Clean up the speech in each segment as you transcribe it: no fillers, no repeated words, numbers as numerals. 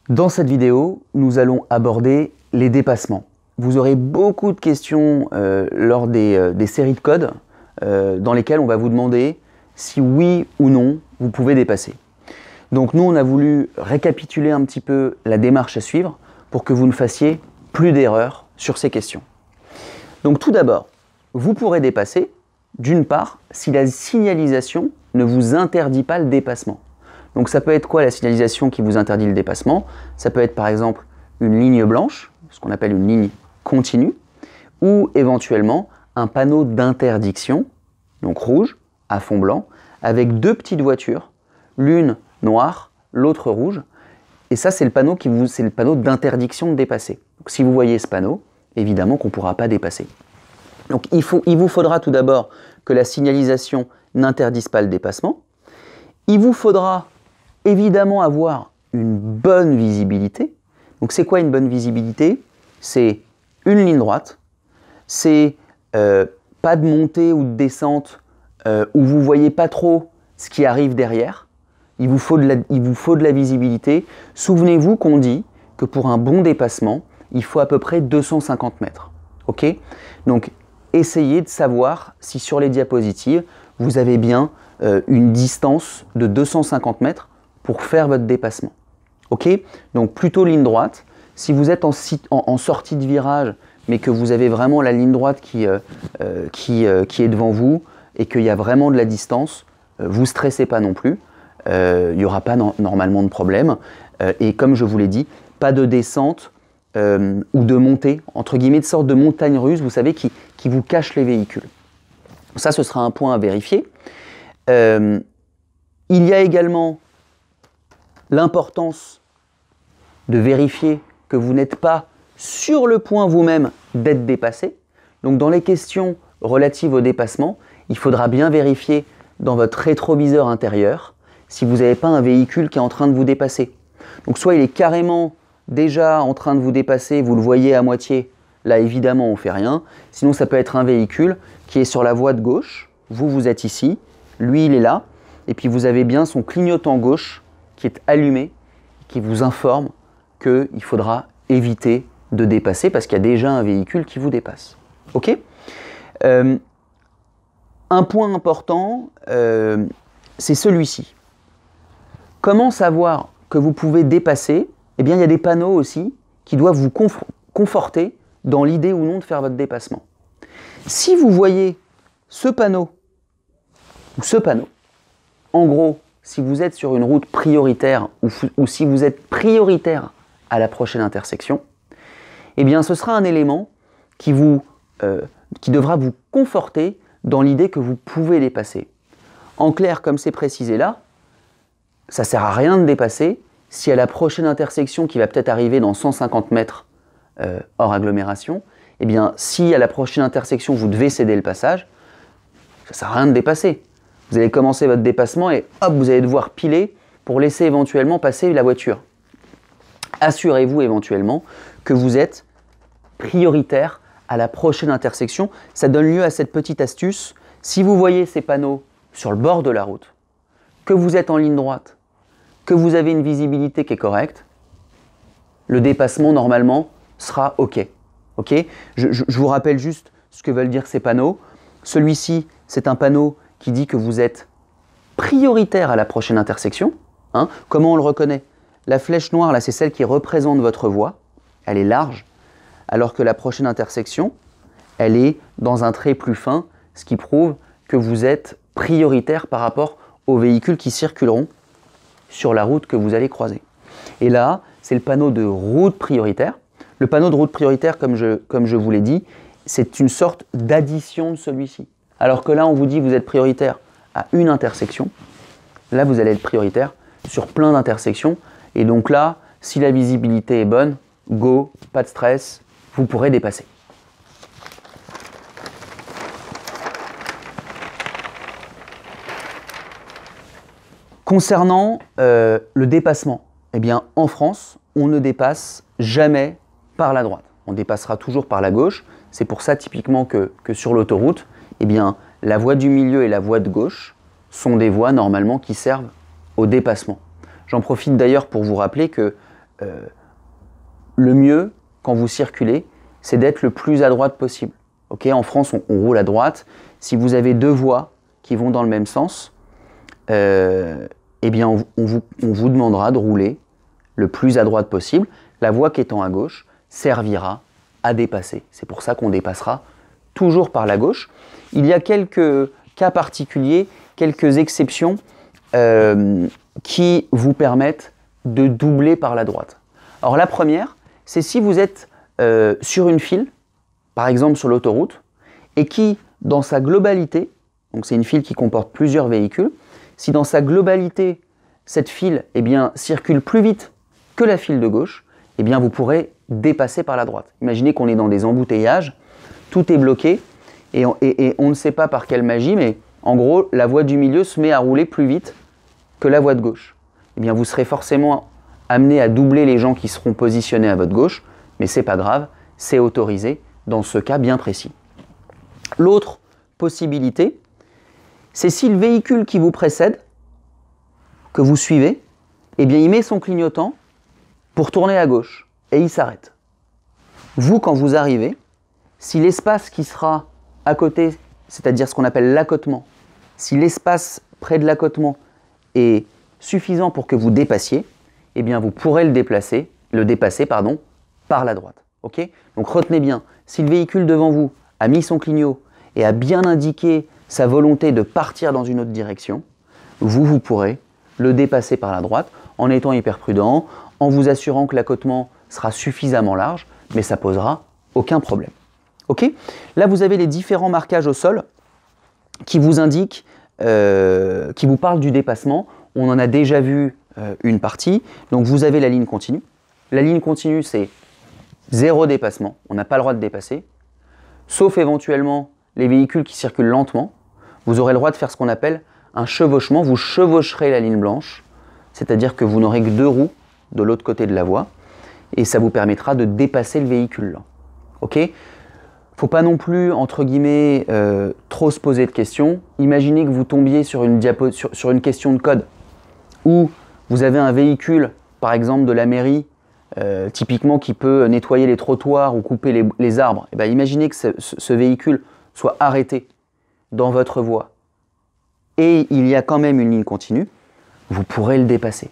Dans cette vidéo, nous allons aborder les dépassements. Vous aurez beaucoup de questions lors des séries de codes dans lesquelles on va vous demander si oui ou non vous pouvez dépasser. Donc nous, on a voulu récapituler un petit peu la démarche à suivre pour que vous ne fassiez plus d'erreurs sur ces questions. Donc tout d'abord, vous pourrez dépasser, d'une part, si la signalisation ne vous interdit pas le dépassement. Donc ça peut être quoi la signalisation qui vous interdit le dépassement? Ça peut être par exemple une ligne blanche, ce qu'on appelle une ligne continue, ou éventuellement un panneau d'interdiction, donc rouge, à fond blanc, avec deux petites voitures, l'une noire, l'autre rouge, et ça c'est le panneau d'interdiction de dépasser. Donc si vous voyez ce panneau, évidemment qu'on ne pourra pas dépasser. Donc il vous faudra tout d'abord que la signalisation n'interdise pas le dépassement. Il vous faudra évidemment avoir une bonne visibilité. Donc c'est quoi une bonne visibilité? C'est une ligne droite, c'est pas de montée ou de descente où vous ne voyez pas trop ce qui arrive derrière. Il vous faut de la visibilité. Souvenez-vous qu'on dit que pour un bon dépassement, il faut à peu près 250 mètres. Okay? Donc essayez de savoir si sur les diapositives, vous avez bien une distance de 250 mètres pour faire votre dépassement. Okay? Donc plutôt ligne droite. Si vous êtes en sortie de virage, mais que vous avez vraiment la ligne droite qui est devant vous et qu'il y a vraiment de la distance, vous ne stressez pas non plus. Il n'y aura pas normalement de problème. Et comme je vous l'ai dit, pas de descente ou de montée, entre guillemets, de sorte de montagne russe, vous savez, qui vous cache les véhicules. Ça, ce sera un point à vérifier. Il y a également l'importance de vérifier que vous n'êtes pas sur le point vous-même d'être dépassé. Donc dans les questions relatives au dépassement, il faudra bien vérifier dans votre rétroviseur intérieur si vous n'avez pas un véhicule qui est en train de vous dépasser. Donc soit il est carrément déjà en train de vous dépasser, vous le voyez à moitié, là évidemment on ne fait rien. Sinon ça peut être un véhicule qui est sur la voie de gauche, vous êtes ici, lui il est là, et puis vous avez bien son clignotant gauche qui est allumé, qui vous informe qu'il faudra éviter de dépasser parce qu'il y a déjà un véhicule qui vous dépasse. Ok? Un point important, c'est celui-ci. Comment savoir que vous pouvez dépasser? Eh bien, il y a des panneaux aussi qui doivent vous conforter dans l'idée ou non de faire votre dépassement. Si vous voyez ce panneau ou ce panneau, en gros, si vous êtes sur une route prioritaire ou si vous êtes prioritaire à la prochaine intersection, eh bien, ce sera un élément qui devra vous conforter dans l'idée que vous pouvez dépasser. En clair, comme c'est précisé là, ça ne sert à rien de dépasser si à la prochaine intersection qui va peut-être arriver dans 150 mètres hors agglomération, eh bien, si à la prochaine intersection vous devez céder le passage, ça ne sert à rien de dépasser. Vous allez commencer votre dépassement et hop, vous allez devoir piler pour laisser éventuellement passer la voiture. Assurez-vous éventuellement que vous êtes prioritaire à la prochaine intersection. Ça donne lieu à cette petite astuce. Si vous voyez ces panneaux sur le bord de la route, que vous êtes en ligne droite, que vous avez une visibilité qui est correcte, le dépassement normalement sera OK. Okay? Je vous rappelle juste ce que veulent dire ces panneaux. Celui-ci, c'est un panneau qui dit que vous êtes prioritaire à la prochaine intersection. Hein? Comment on le reconnaît? La flèche noire, là, c'est celle qui représente votre voie. Elle est large, alors que la prochaine intersection, elle est dans un trait plus fin, ce qui prouve que vous êtes prioritaire par rapport aux véhicules qui circuleront sur la route que vous allez croiser. Et là, c'est le panneau de route prioritaire. Le panneau de route prioritaire, comme je vous l'ai dit, c'est une sorte d'addition de celui-ci. Alors que là, on vous dit que vous êtes prioritaire à une intersection. Là, vous allez être prioritaire sur plein d'intersections. Et donc là, si la visibilité est bonne, go, pas de stress, vous pourrez dépasser. Concernant le dépassement, eh bien, en France, on ne dépasse jamais par la droite. On dépassera toujours par la gauche. C'est pour ça typiquement que sur l'autoroute, eh bien, la voie du milieu et la voie de gauche sont des voies normalement qui servent au dépassement. J'en profite d'ailleurs pour vous rappeler que le mieux, quand vous circulez, c'est d'être le plus à droite possible. Okay, en France, on roule à droite. Si vous avez deux voies qui vont dans le même sens, eh bien, on vous demandera de rouler le plus à droite possible. La voie qui étant à gauche servira à dépasser. C'est pour ça qu'on dépassera toujours par la gauche. Il y a quelques cas particuliers, quelques exceptions qui vous permettent de doubler par la droite. Alors la première, c'est si vous êtes sur une file, par exemple sur l'autoroute, et qui, dans sa globalité, donc c'est une file qui comporte plusieurs véhicules, si dans sa globalité, cette file eh bien, circule plus vite que la file de gauche, eh bien, vous pourrez dépasser par la droite. Imaginez qu'on est dans des embouteillages, tout est bloqué, et on ne sait pas par quelle magie, mais en gros, la voie du milieu se met à rouler plus vite que la voie de gauche. Eh bien, vous serez forcément amené à doubler les gens qui seront positionnés à votre gauche, mais c'est pas grave, c'est autorisé dans ce cas bien précis. L'autre possibilité, c'est si le véhicule qui vous précède, que vous suivez, eh bien il met son clignotant pour tourner à gauche et il s'arrête. Vous, quand vous arrivez, si l'espace qui sera à côté, c'est-à-dire ce qu'on appelle l'accotement, si l'espace près de l'accotement est suffisant pour que vous dépassiez, eh bien vous pourrez le dépasser par la droite. Okay ? Donc retenez bien, si le véhicule devant vous a mis son clignot et a bien indiqué sa volonté de partir dans une autre direction, vous pourrez le dépasser par la droite en étant hyper prudent, en vous assurant que l'accotement sera suffisamment large, mais ça posera aucun problème. Okay ? Là, vous avez les différents marquages au sol qui vous indiquent, qui vous parlent du dépassement. On en a déjà vu une partie. Donc vous avez la ligne continue. La ligne continue, c'est zéro dépassement. On n'a pas le droit de dépasser. Sauf éventuellement les véhicules qui circulent lentement. Vous aurez le droit de faire ce qu'on appelle un chevauchement. Vous chevaucherez la ligne blanche, c'est-à-dire que vous n'aurez que deux roues de l'autre côté de la voie, et ça vous permettra de dépasser le véhicule. Ok ? Faut pas non plus, entre guillemets, trop se poser de questions. Imaginez que vous tombiez sur une question de code, où vous avez un véhicule, par exemple de la mairie, typiquement qui peut nettoyer les trottoirs ou couper les arbres. Et bien, imaginez que ce véhicule soit arrêté dans votre voie et il y a quand même une ligne continue, vous pourrez le dépasser.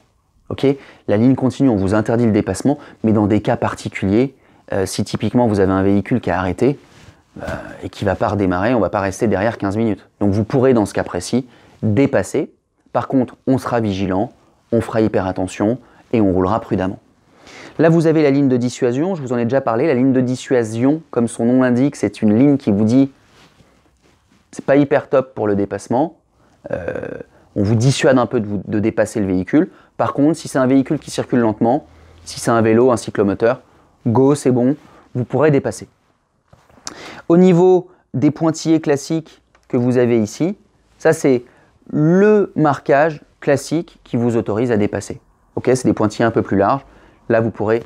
Okay ? La ligne continue, on vous interdit le dépassement, mais dans des cas particuliers, si typiquement vous avez un véhicule qui est arrêté et qui ne va pas redémarrer, on ne va pas rester derrière 15 minutes. Donc vous pourrez, dans ce cas précis, dépasser. Par contre, on sera vigilant, on fera hyper attention et on roulera prudemment. Là, vous avez la ligne de dissuasion, je vous en ai déjà parlé. La ligne de dissuasion, comme son nom l'indique, c'est une ligne qui vous dit c'est pas hyper top pour le dépassement. On vous dissuade un peu de dépasser le véhicule. Par contre, si c'est un véhicule qui circule lentement, si c'est un vélo, un cyclomoteur, go, c'est bon, vous pourrez dépasser. Au niveau des pointillés classiques que vous avez ici, ça c'est le marquage classique qui vous autorise à dépasser. Okay, c'est des pointillés un peu plus larges. Là, vous pourrez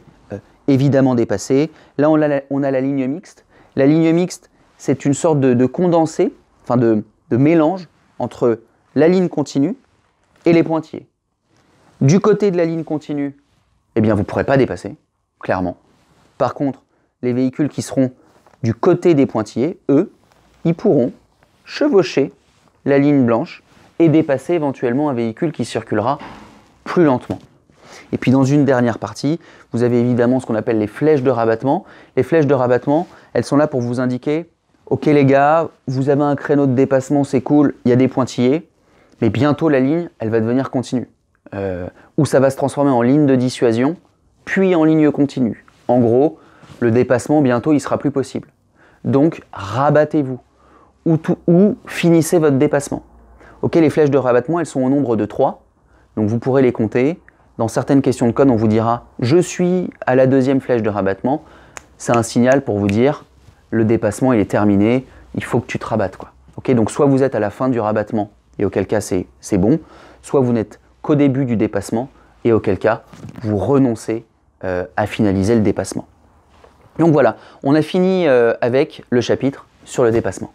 évidemment dépasser. Là, on a la ligne mixte. La ligne mixte, c'est une sorte de condensé, enfin de mélange entre la ligne continue et les pointillés. Du côté de la ligne continue, eh bien, vous ne pourrez pas dépasser, clairement. Par contre, les véhicules qui seront du côté des pointillés, eux, ils pourront chevaucher la ligne blanche et dépasser éventuellement un véhicule qui circulera plus lentement. Et puis dans une dernière partie, vous avez évidemment ce qu'on appelle les flèches de rabattement. Les flèches de rabattement, elles sont là pour vous indiquer « Ok les gars, vous avez un créneau de dépassement, c'est cool, il y a des pointillés, mais bientôt la ligne, elle va devenir continue. Ou ça va se transformer en ligne de dissuasion, puis en ligne continue. En gros, le dépassement, bientôt, il sera plus possible. Donc, rabattez-vous ou finissez votre dépassement. Ok, les flèches de rabattement, elles sont au nombre de 3, donc vous pourrez les compter. Dans certaines questions de code, on vous dira « Je suis à la deuxième flèche de rabattement ». C'est un signal pour vous dire « Le dépassement, il est terminé, il faut que tu te rabattes. » Okay, donc, soit vous êtes à la fin du rabattement, et auquel cas c'est bon, soit vous n'êtes qu'au début du dépassement, et auquel cas vous renoncez à finaliser le dépassement. Donc voilà, on a fini avec le chapitre sur le dépassement.